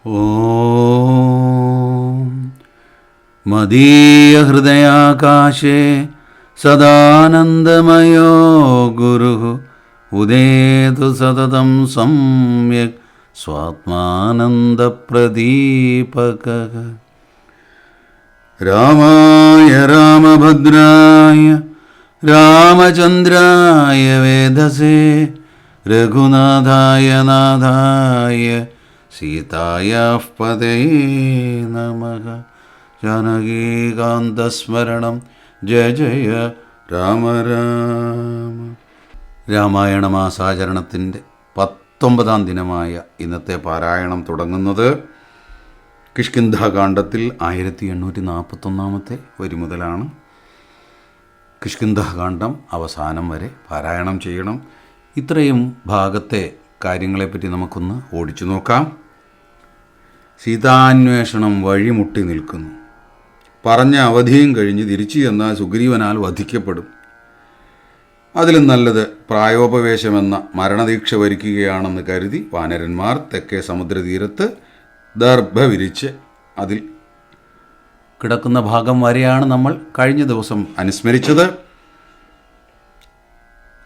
ഓം മദീയഹൃദയാകാശേ സദാനന്ദമയോ ഗുരുഃ ഉദേതു സതതം സമ്യക് സ്വാത്മാനന്ദപ്രദീപകഃ. രാമായ രാമഭദ്രായ രാമചന്ദ്രായ വേധസേ രഘുനാഥായ നാഥായ സീതായാഃ പതയേ നമഃ. ജാനകീകാന്തസ്മരണം ജയ ജയ രാമ രാമ. രാമായണ മാസാചരണത്തിൻ്റെ 19ാം ദിനമായ ഇന്നത്തെ പാരായണം തുടങ്ങുന്നത് കിഷ്കിന്ധാകാണ്ഡത്തിൽ 1841 വരി മുതലാണ്. കിഷ്കിന്ധാകാണ്ഡം അവസാനം വരെ പാരായണം ചെയ്യണം. ഇത്രയും ഭാഗത്തെ കാര്യങ്ങളെപ്പറ്റി നമുക്കൊന്ന് ഓടിച്ചു നോക്കാം. സീതാന്വേഷണം വഴിമുട്ടി നിൽക്കുന്നു. പറഞ്ഞ അവധിയും കഴിഞ്ഞ് തിരിച്ചു ചെന്നാൽ സുഗ്രീവനാൽ വധിക്കപ്പെടും. അതിലും നല്ലത് പ്രായോപവേശമെന്ന മരണദീക്ഷ വരിക്കുകയാണെന്ന് കരുതി വാനരന്മാർ തെക്കേ സമുദ്രതീരത്ത് ദർഭ വിരിച്ച് അതിൽ കിടക്കുന്ന ഭാഗം വരെയാണ് നമ്മൾ കഴിഞ്ഞ ദിവസം അനുസ്മരിച്ചത്.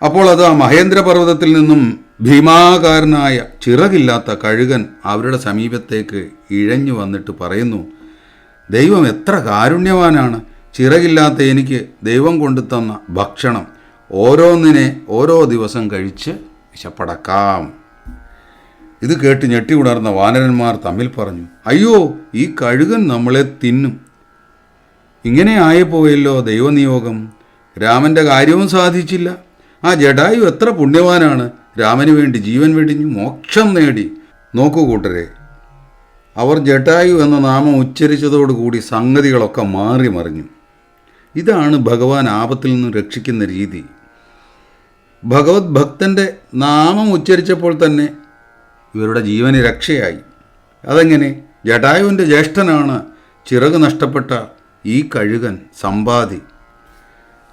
അപ്പോൾ അത് ആ മഹേന്ദ്രപർവ്വതത്തിൽ നിന്നും ഭീമാകാരനായ ചിറകില്ലാത്ത കഴുകൻ അവരുടെ സമീപത്തേക്ക് ഇഴഞ്ഞു വന്നിട്ട് പറയുന്നു, ദൈവം എത്ര കാരുണ്യവാനാണ്. ചിറകില്ലാത്ത എനിക്ക് ദൈവം കൊണ്ടുതന്ന ഭക്ഷണം ഓരോന്നിനെ ഓരോ ദിവസം കഴിച്ച് വിശപ്പടക്കാം. ഇത് കേട്ട് ഞെട്ടി ഉണർന്ന വാനരന്മാർ തമ്മിൽ പറഞ്ഞു, അയ്യോ, ഈ കഴുകൻ നമ്മളെ തിന്നും. ഇങ്ങനെ ആയിപ്പോയല്ലോ ദൈവനിയോഗം. രാമൻ്റെ കാര്യവും സാധിച്ചില്ല. ആ ജടായു എത്ര പുണ്യവാനാണ്. രാമന് വേണ്ടി ജീവൻ വെടിഞ്ഞു മോക്ഷം നേടി. നോക്കൂ കൂട്ടരെ, അവർ ജടായു എന്ന നാമം ഉച്ചരിച്ചതോടുകൂടി സംഗതികളൊക്കെ മാറി മറിഞ്ഞു. ഇതാണ് ഭഗവാൻ ആപത്തിൽ നിന്ന് രക്ഷിക്കുന്ന രീതി. ഭഗവത് ഭക്തൻ്റെ നാമം ഉച്ചരിച്ചപ്പോൾ തന്നെ ഇവരുടെ ജീവന് രക്ഷയായി. അതെങ്ങനെ? ജടായുവിൻ്റെ ജ്യേഷ്ഠനാണ് ചിറക് നഷ്ടപ്പെട്ട ഈ കഴുകൻ സമ്പാതി.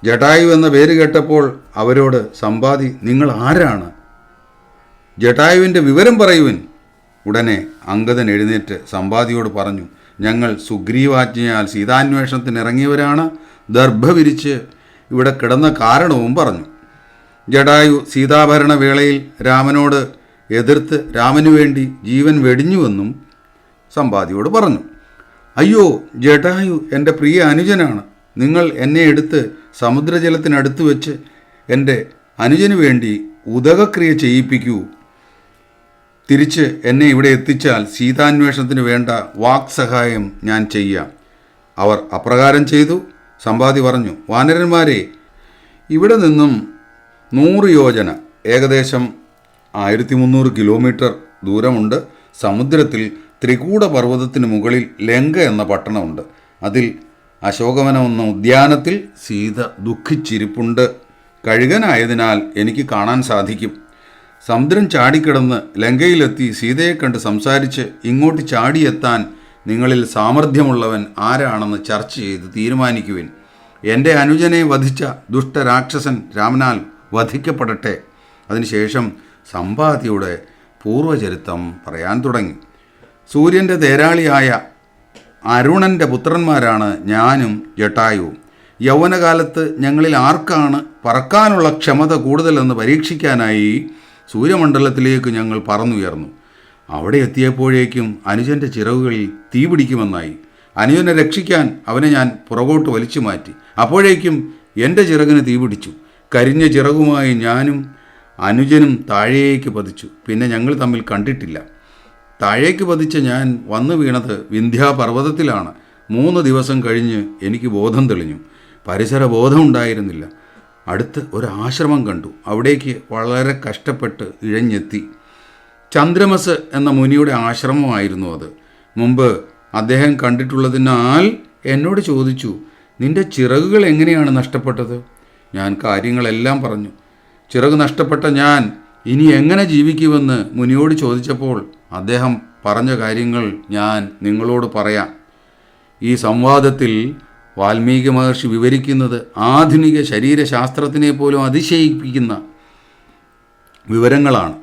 ജടായു എന്ന പേര് കേട്ടപ്പോൾ അവരോട് സമ്പാതി, നിങ്ങൾ ആരാണ്? ജടായുവിൻ്റെ വിവരം പറയുവിൻ. ഉടനെ അംഗദൻ എഴുന്നേറ്റ് സമ്പാദിയോട് പറഞ്ഞു, ഞങ്ങൾ സുഗ്രീവാജ്ഞയാൽ സീതാന്വേഷണത്തിന് ഇറങ്ങിയവരാണ്. ദർഭ വിരിച്ച് ഇവിടെ കിടന്ന കാരണവും പറഞ്ഞു. ജടായു സീതാഭരണ വേളയിൽ രാമനോട് എതിർത്ത് രാമനു വേണ്ടി ജീവൻ വെടിഞ്ഞുവെന്നും സമ്പാദിയോട് പറഞ്ഞു. അയ്യോ, ജടായു എൻ്റെ പ്രിയ അനുജനാണ്. നിങ്ങൾ എന്നെ എടുത്ത് സമുദ്രജലത്തിനടുത്ത് വെച്ച് എൻ്റെ അനുജനു വേണ്ടി ഉദകക്രിയ ചെയ്യിപ്പിക്കൂ. തിരിച്ച് എന്നെ ഇവിടെ എത്തിച്ചാൽ സീതാന്വേഷണത്തിന് വേണ്ട വാക്സഹായം ഞാൻ ചെയ്യാം. അവർ അപ്രകാരം ചെയ്തു. സമ്പാദി പറഞ്ഞു, വാനരന്മാരെ, ഇവിടെ നിന്നും 100 യോജന, ഏകദേശം 1300 കിലോമീറ്റർ ദൂരമുണ്ട്. സമുദ്രത്തിൽ ത്രികൂട പർവ്വതത്തിന് മുകളിൽ ലങ്ക എന്ന പട്ടണമുണ്ട്. അതിൽ അശോകവനം എന്ന ഉദ്യാനത്തിൽ സീത ദുഃഖിച്ചിരിപ്പുണ്ട്. കഴുകനായതിനാൽ എനിക്ക് കാണാൻ സാധിക്കും. സമുദ്രം ചാടിക്കിടന്ന് ലങ്കയിലെത്തി സീതയെ കണ്ട് സംസാരിച്ച് ഇങ്ങോട്ട് ചാടിയെത്താൻ നിങ്ങളിൽ സാമർഥ്യമുള്ളവൻ ആരാണെന്ന് ചർച്ച ചെയ്ത് തീരുമാനിക്കുവിൻ. എൻ്റെ അനുജനെ വധിച്ച ദുഷ്ടരാക്ഷസൻ രാമനാൽ വധിക്കപ്പെടട്ടെ. അതിനുശേഷം സമ്പാദിയുടെ പൂർവചരിത്രം പറയാൻ തുടങ്ങി. സൂര്യൻ്റെ തേരാളിയായ അരുണൻ്റെ പുത്രന്മാരാണ് ഞാനും ജടായുവും. യൗവനകാലത്ത് ഞങ്ങളിൽ ആർക്കാണ് പറക്കാനുള്ള ക്ഷമത കൂടുതലെന്ന് പരീക്ഷിക്കാനായി സൂര്യമണ്ഡലത്തിലേക്ക് ഞങ്ങൾ പറന്നുയർന്നു. അവിടെ എത്തിയപ്പോഴേക്കും അനുജൻ്റെ ചിറകുകളിൽ തീ പിടിക്കുമെന്നായി. അനുജനെ രക്ഷിക്കാൻ അവനെ ഞാൻ പുറകോട്ട് വലിച്ചു മാറ്റി. അപ്പോഴേക്കും എൻ്റെ ചിറകിന് തീ പിടിച്ചു. കരിഞ്ഞ ചിറകുമായി ഞാനും അനുജനും താഴേക്ക് പതിച്ചു. പിന്നെ ഞങ്ങൾ തമ്മിൽ കണ്ടിട്ടില്ല. താഴേക്ക് പതിച്ച ഞാൻ വന്നു വീണത് വിന്ധ്യാപർവ്വതത്തിലാണ്. 3 ദിവസം കഴിഞ്ഞ് എനിക്ക് ബോധം തെളിഞ്ഞു. പരിസര ബോധം ഉണ്ടായിരുന്നില്ല. അടുത്ത് ഒരു ആശ്രമം കണ്ടു. അവിടേക്ക് വളരെ കഷ്ടപ്പെട്ട് ഇഴഞ്ഞെത്തി. ചന്ദ്രമസ് എന്ന മുനിയുടെ ആശ്രമമായിരുന്നു അത്. മുമ്പ് അദ്ദേഹം കണ്ടിട്ടുള്ളതിനാൽ എന്നോട് ചോദിച്ചു, നിന്റെ ചിറകുകൾ എങ്ങനെയാണ് നഷ്ടപ്പെട്ടത്? ഞാൻ കാര്യങ്ങളെല്ലാം പറഞ്ഞു. ചിറക് നഷ്ടപ്പെട്ട ഞാൻ ഇനി എങ്ങനെ ജീവിക്കുമെന്ന് മുനിയോട് ചോദിച്ചപ്പോൾ അദ്ദേഹം പറഞ്ഞ കാര്യങ്ങൾ ഞാൻ നിങ്ങളോട് പറയാം. ഈ സംവാദത്തിൽ വാൽമീകി മഹർഷി വിവരിക്കുന്നത് ആധുനിക ശരീരശാസ്ത്രത്തിനെ പോലും അതിശയിപ്പിക്കുന്ന വിവരങ്ങളാണ്.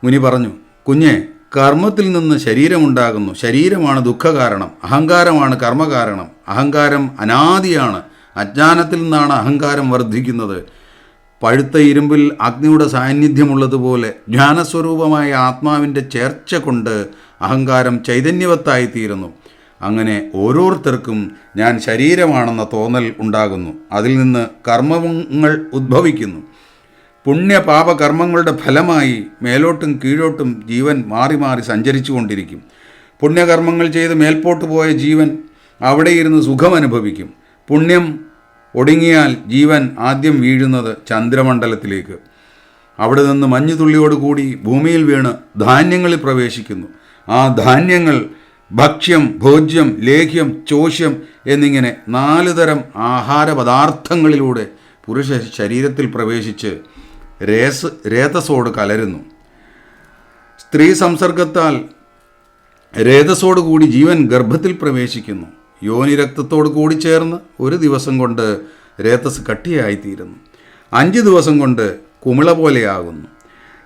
മുനി പറഞ്ഞു, കുഞ്ഞെ, കർമ്മത്തിൽ നിന്ന് ശരീരമുണ്ടാകുന്നു. ശരീരമാണ് ദുഃഖകാരണം. അഹങ്കാരമാണ് കർമ്മകാരണം. അഹങ്കാരം അനാദിയാണ്. അജ്ഞാനത്തിൽ നിന്നാണ് അഹങ്കാരം വർദ്ധിക്കുന്നത്. പഴുത്ത ഇരുമ്പിൽ അഗ്നിയുടെ സാന്നിധ്യമുള്ളതുപോലെ ജ്ഞാനസ്വരൂപമായ ആത്മാവിൻ്റെ ചേർച്ച കൊണ്ട് അഹങ്കാരം ചൈതന്യവത്തായിത്തീരുന്നു. അങ്ങനെ ഓരോരുത്തർക്കും ഞാൻ ശരീരമാണെന്ന തോന്നൽ ഉണ്ടാകുന്നു. അതിൽ നിന്ന് കർമ്മങ്ങൾ ഉദ്ഭവിക്കുന്നു. പുണ്യപാപ കർമ്മങ്ങളുടെ ഫലമായി മേലോട്ടും കീഴോട്ടും ജീവൻ മാറി മാറി സഞ്ചരിച്ചു കൊണ്ടിരിക്കും. പുണ്യകർമ്മങ്ങൾ ചെയ്ത് മേൽപോട്ട് പോയ ജീവൻ അവിടെ ഇരുന്ന് സുഖമനുഭവിക്കും. പുണ്യം ഒടുങ്ങിയാൽ ജീവൻ ആദ്യം വീഴുന്നത് ചന്ദ്രമണ്ഡലത്തിലേക്ക്. അവിടെ നിന്ന് മഞ്ഞുതുള്ളിയോടുകൂടി ഭൂമിയിൽ വീണ് ധാന്യങ്ങളിൽ പ്രവേശിക്കുന്നു. ആ ധാന്യങ്ങൾ ഭക്ഷ്യം, ഭോജ്യം, ലേഹ്യം, ചോഷ്യം എന്നിങ്ങനെ 4 തരം ആഹാരപദാർത്ഥങ്ങളിലൂടെ പുരുഷ ശരീരത്തിൽ പ്രവേശിച്ച് രേതസോട് കലരുന്നു. സ്ത്രീ സംസർഗത്താൽ രേതസോടുകൂടി ജീവൻ ഗർഭത്തിൽ പ്രവേശിക്കുന്നു. യോനിരക്തത്തോട് കൂടി ചേർന്ന് 1 ദിവസം കൊണ്ട് രേതസ് കട്ടിയായിത്തീരുന്നു. 5 ദിവസം കൊണ്ട് കുമിള പോലെയാകുന്നു.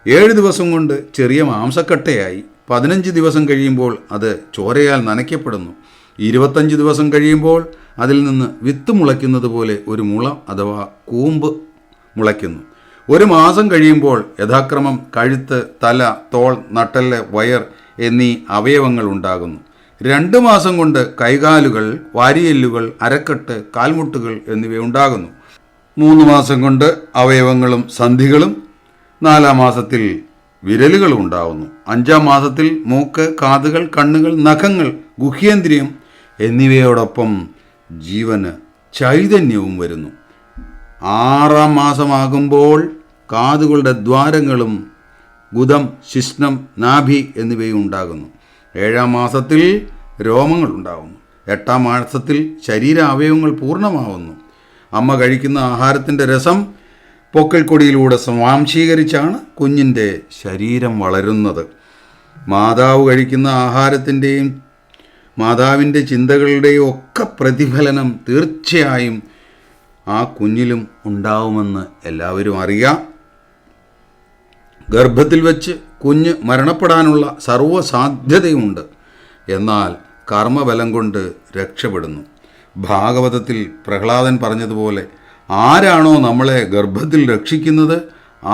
7 ദിവസം കൊണ്ട് ചെറിയ മാംസക്കട്ടയായി. 15 ദിവസം കഴിയുമ്പോൾ അത് ചോരയാൽ നനയ്ക്കപ്പെടുന്നു. 25 ദിവസം കഴിയുമ്പോൾ അതിൽ നിന്ന് വിത്ത് മുളയ്ക്കുന്നത് പോലെ ഒരു മുള അഥവാ കൂമ്പ് മുളയ്ക്കുന്നു. 1 മാസം കഴിയുമ്പോൾ യഥാക്രമം കഴുത്ത്, തല, തോൾ, നട്ടെല്ല്, വയർ എന്നീ അവയവങ്ങൾ ഉണ്ടാകുന്നു. 2 മാസം കൊണ്ട് കൈകാലുകൾ, വാരിയെല്ലുകൾ, അരക്കെട്ട്, കാൽമുട്ടുകൾ എന്നിവ ഉണ്ടാകുന്നു. 3 മാസം കൊണ്ട് അവയവങ്ങളും സന്ധികളും, 4-ാം മാസത്തിൽ വിരലുകളും ഉണ്ടാവുന്നു. 5-ാം മാസത്തിൽ മൂക്ക്, കാതുകൾ, കണ്ണുകൾ, നഖങ്ങൾ, ഗുഹ്യേന്ദ്രിയം എന്നിവയോടൊപ്പം ജീവന് ചൈതന്യവും വരുന്നു. 6-ാം മാസമാകുമ്പോൾ കാതുകളുടെ ദ്വാരങ്ങളും ഗുദം, ശിശ്നം, നാഭി എന്നിവയും ഉണ്ടാകുന്നു. 7-ാം മാസത്തിൽ രോമങ്ങൾ ഉണ്ടാകുന്നു. 8-ാം മാസത്തിൽ ശരീരാവയവങ്ങൾ പൂർണ്ണമാവുന്നു. അമ്മ കഴിക്കുന്ന ആഹാരത്തിൻ്റെ രസം പൊക്കിൾക്കൊടിയിലൂടെ സ്വാംശീകരിച്ചാണ് കുഞ്ഞിൻ്റെ ശരീരം വളരുന്നത്. മാതാവ് കഴിക്കുന്ന ആഹാരത്തിൻ്റെയും മാതാവിൻ്റെ ചിന്തകളുടെയും ഒക്കെ പ്രതിഫലനം തീർച്ചയായും ആ കുഞ്ഞിലും ഉണ്ടാവുമെന്ന് എല്ലാവരും അറിയാം. ഗർഭത്തിൽ വെച്ച് കുഞ്ഞ് മരണപ്പെടാനുള്ള സർവ്വസാധ്യതയുമുണ്ട്. എന്നാൽ കർമ്മബലം കൊണ്ട് രക്ഷപ്പെടുന്നു. ഭാഗവതത്തിൽ പ്രഹ്ലാദൻ പറഞ്ഞതുപോലെ ആരാണോ നമ്മളെ ഗർഭത്തിൽ രക്ഷിക്കുന്നത്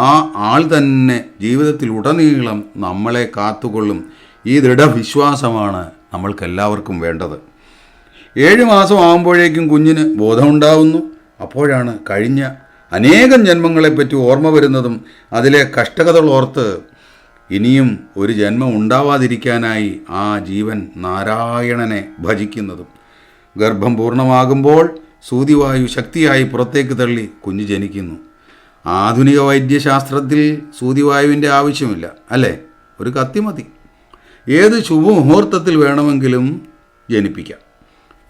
ആ ആൾ തന്നെ ജീവിതത്തിൽ ഉടനീളം നമ്മളെ കാത്തുകൊള്ളും. ഈ ദൃഢവിശ്വാസമാണ് നമ്മൾക്കെല്ലാവർക്കും വേണ്ടത്. 7 മാസം ആകുമ്പോഴേക്കും കുഞ്ഞിന് ബോധമുണ്ടാവുന്നു. അപ്പോഴാണ് കഴിഞ്ഞ അനേകം ജന്മങ്ങളെപ്പറ്റി ഓർമ്മ വരുന്നതും അതിലെ കഷ്ടകഥകൾ ഓർത്ത് ഇനിയും ഒരു ജന്മം ഉണ്ടാവാതിരിക്കാനായി ആ ജീവൻ നാരായണനെ ഭജിക്കുന്നതും. ഗർഭം പൂർണ്ണമാകുമ്പോൾ സൂതിവായു ശക്തിയായി പുറത്തേക്ക് തള്ളി കുഞ്ഞ് ജനിക്കുന്നു. ആധുനിക വൈദ്യശാസ്ത്രത്തിൽ സൂതിവായുവിൻ്റെ ആവശ്യമില്ല, അല്ലേ? ഒരു കത്തി മതി. ഏത് ശുഭമുഹൂർത്തത്തിൽ വേണമെങ്കിലും ജനിപ്പിക്കാം.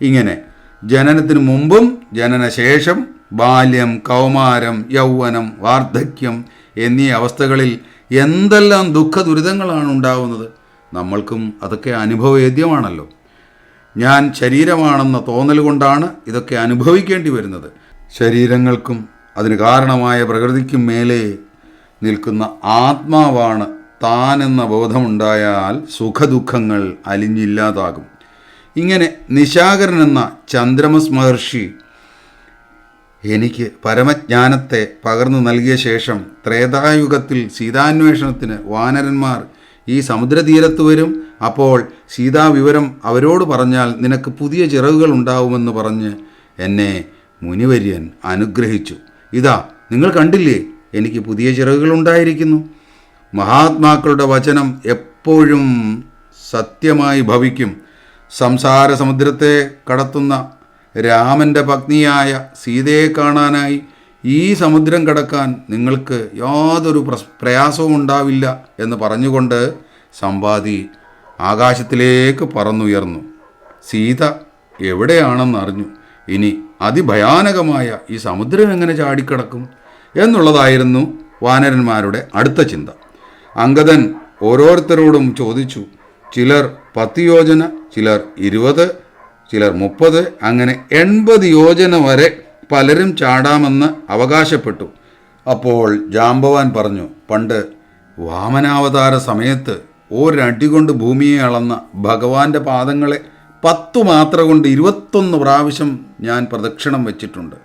ഇങ്ങനെ ജനനത്തിന് മുമ്പും ജനനശേഷം ബാല്യം, കൗമാരം, യൗവനം, വാർദ്ധക്യം എന്നീ അവസ്ഥകളിൽ എന്തെല്ലാം ദുഃഖ ദുരിതങ്ങളാണ് ഉണ്ടാവുന്നത്. നമ്മൾക്കും അതൊക്കെ അനുഭവവേദ്യമാണല്ലോ. ഞാൻ ശരീരമാണെന്ന തോന്നൽ കൊണ്ടാണ് ഇതൊക്കെ അനുഭവിക്കേണ്ടി വരുന്നത്. ശരീരങ്ങൾക്കും അതിന് കാരണമായ പ്രകൃതിക്കും മേലെ നിൽക്കുന്ന ആത്മാവാണ് താനെന്ന ബോധമുണ്ടായാൽ സുഖദുഃഖങ്ങൾ അലിഞ്ഞില്ലാതാകും. ഇങ്ങനെ നിശാകരൻ എന്ന ചന്ദ്രമസ് മഹർഷി എനിക്ക് പരമജ്ഞാനത്തെ പകർന്നു നൽകിയ ശേഷം ത്രേതായുഗത്തിൽ സീതാന്വേഷണത്തിന് വാനരന്മാർ ഈ സമുദ്രതീരത്ത് വരും. അപ്പോൾ സീതാവിവരം അവരോട് പറഞ്ഞാൽ നിനക്ക് പുതിയ ചിറകുകൾ ഉണ്ടാവുമെന്ന് പറഞ്ഞ് എന്നെ മുനിവര്യൻ അനുഗ്രഹിച്ചു. ഇതാ നിങ്ങൾ കണ്ടില്ലേ, എനിക്ക് പുതിയ ചിറകുകൾ ഉണ്ടായിരിക്കുന്നു. മഹാത്മാക്കളുടെ വചനം എപ്പോഴും സത്യമായി ഭവിക്കും. സംസാര സമുദ്രത്തെ കടത്തുന്ന രാമൻ്റെ പത്നിയായ സീതയെ കാണാനായി ഈ സമുദ്രം കടക്കാൻ നിങ്ങൾക്ക് യാതൊരു പ്രയാസവും ഉണ്ടാവില്ല എന്ന് പറഞ്ഞുകൊണ്ട് സമ്പാദി ആകാശത്തിലേക്ക് പറന്നുയർന്നു. സീത എവിടെയാണെന്നറിഞ്ഞു. ഇനി അതിഭയാനകമായ ഈ സമുദ്രം എങ്ങനെ ചാടിക്കടക്കും എന്നുള്ളതായിരുന്നു വാനരന്മാരുടെ അടുത്ത ചിന്ത. അംഗദൻ ഓരോരുത്തരോടും ചോദിച്ചു. ചിലർ 10 യോജന, ചിലർ 20, ചിലർ 30, അങ്ങനെ 80 യോജന വരെ പലരും ചാടാമെന്ന് അവകാശപ്പെട്ടു. അപ്പോൾ ജാംബവാൻ പറഞ്ഞു, പണ്ട് വാമനാവതാര സമയത്ത് ഒരടി കൊണ്ട് ഭൂമിയെ അളന്ന ഭഗവാന്റെ പാദങ്ങളെ 10 മാത്ര കൊണ്ട് 21 പ്രാവശ്യം ഞാൻ പ്രദക്ഷിണം വച്ചിട്ടുണ്ട്.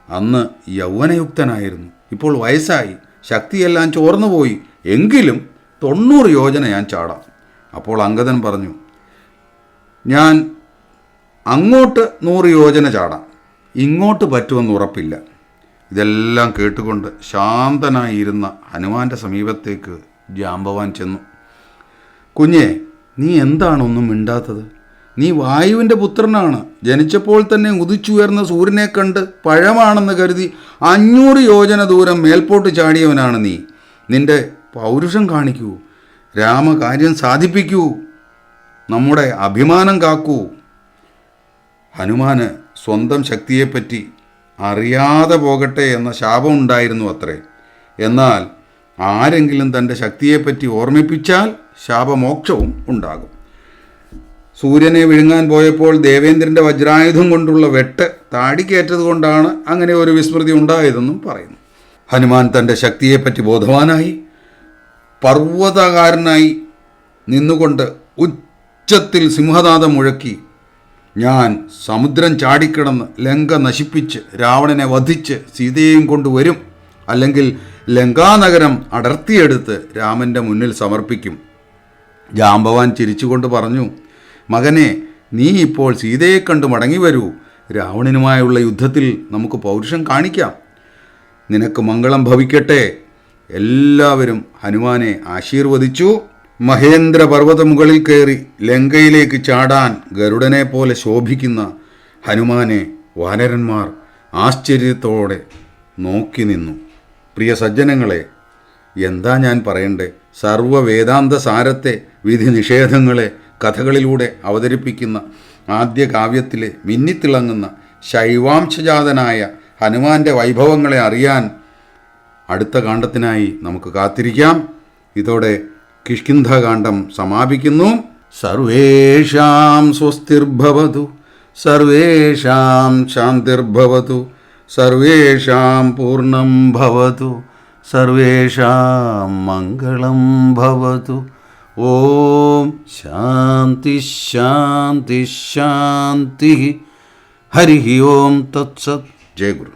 അന്ന് യൗവനയുക്തനായിരുന്നു. ഇപ്പോൾ വയസ്സായി, ശക്തിയെല്ലാം ചോർന്നുപോയി. എങ്കിലും 90 യോജന ഞാൻ ചാടാം. അപ്പോൾ അംഗദൻ പറഞ്ഞു, ഞാൻ അങ്ങോട്ട് 100 യോജന ചാടാം, ഇങ്ങോട്ട് പറ്റുമെന്ന് ഉറപ്പില്ല. ഇതെല്ലാം കേട്ടുകൊണ്ട് ശാന്തനായിരുന്ന ഹനുമാന്റെ സമീപത്തേക്ക് ജാംബവാൻ ചെന്നു. കുഞ്ഞെ, നീ എന്താണൊന്നും മിണ്ടാത്തത്? നീ വായുവിൻ്റെ പുത്രനാണ്. ജനിച്ചപ്പോൾ തന്നെ ഉദിച്ചുയർന്ന സൂര്യനെ കണ്ട് പഴമാണെന്ന് കരുതി 500 യോജന ദൂരം മേൽപോട്ട് ചാടിയവനാണ് നീ. നിന്റെ പൗരുഷം കാണിക്കൂ, രാമകാര്യം സാധിപ്പിക്കൂ, നമ്മുടെ അഭിമാനം കാക്കൂ. ഹനുമാന് സ്വന്തം ശക്തിയെപ്പറ്റി അറിയാതെ പോകട്ടെ എന്ന ശാപമുണ്ടായിരുന്നു അത്രേ. എന്നാൽ ആരെങ്കിലും തൻ്റെ ശക്തിയെപ്പറ്റി ഓർമ്മിപ്പിച്ചാൽ ശാപമോക്ഷവും ഉണ്ടാകും. സൂര്യനെ വിഴുങ്ങാൻ പോയപ്പോൾ ദേവേന്ദ്രൻ്റെ വജ്രായുധം കൊണ്ടുള്ള വെട്ട് താടിക്കേറ്റത് കൊണ്ടാണ് അങ്ങനെ ഒരു വിസ്മൃതി ഉണ്ടായതെന്നും പറയുന്നു. ഹനുമാൻ തൻ്റെ ശക്തിയെപ്പറ്റി ബോധവാനായി പർവ്വതകാരനായി നിന്നുകൊണ്ട് ഉച്ചത്തിൽ സിംഹനാദം മുഴക്കി, ഞാൻ സമുദ്രം ചാടിക്കിടന്ന് ലങ്ക നശിപ്പിച്ച് രാവണനെ വധിച്ച് സീതയെയും കൊണ്ടുവരും, അല്ലെങ്കിൽ ലങ്കാനഗരം അടർത്തിയെടുത്ത് രാമൻ്റെ മുന്നിൽ സമർപ്പിക്കും. ജാംബവാൻ ചിരിച്ചുകൊണ്ട് പറഞ്ഞു, മകനെ, നീ ഇപ്പോൾ സീതയെ കണ്ട് മടങ്ങി വരൂ. രാവണനുമായുള്ള യുദ്ധത്തിൽ നമുക്ക് പൗരുഷം കാണിക്കാം. നിനക്ക് മംഗളം ഭവിക്കട്ടെ. എല്ലാവരും ഹനുമാനെ ആശീർവദിച്ചു. മഹേന്ദ്ര പർവ്വത മുകളിൽ കയറി ലങ്കയിലേക്ക് ചാടാൻ ഗരുഡനെ പോലെ ശോഭിക്കുന്ന ഹനുമാനെ വാനരന്മാർ ആശ്ചര്യത്തോടെ നോക്കി നിന്നു. പ്രിയ സജ്ജനങ്ങളെ, എന്താ ഞാൻ പറയണ്ടേ? സർവ്വ വേദാന്ത സാരത്തെ, വിധി നിഷേധങ്ങളെ കഥകളിലൂടെ അവതരിപ്പിക്കുന്ന ആദ്യ കാവ്യത്തിലെ മിന്നിത്തിളങ്ങുന്ന ശൈവാംശജാതനായ ഹനുമാന്റെ വൈഭവങ്ങളെ അറിയാൻ അടുത്ത കാണ്ഡത്തിനായി നമുക്ക് കാത്തിരിക്കാം. ഇതോടെ കിഷ്കിന്ധകാണ്ഡം സമാപിക്കുന്നു. സർവേഷാം സ്വസ്തിർഭവതു, സർവേഷാം ശാന്തിർഭവതു, സർവേഷാം പൂർണ്ണം ഭവതു, സർവേഷാം മംഗളം ഭവതു. ഓം ശാന്തി ശാന്തി ശാന്തി. ഹരി ഓം തത്സത്. ജയ ഗുരു.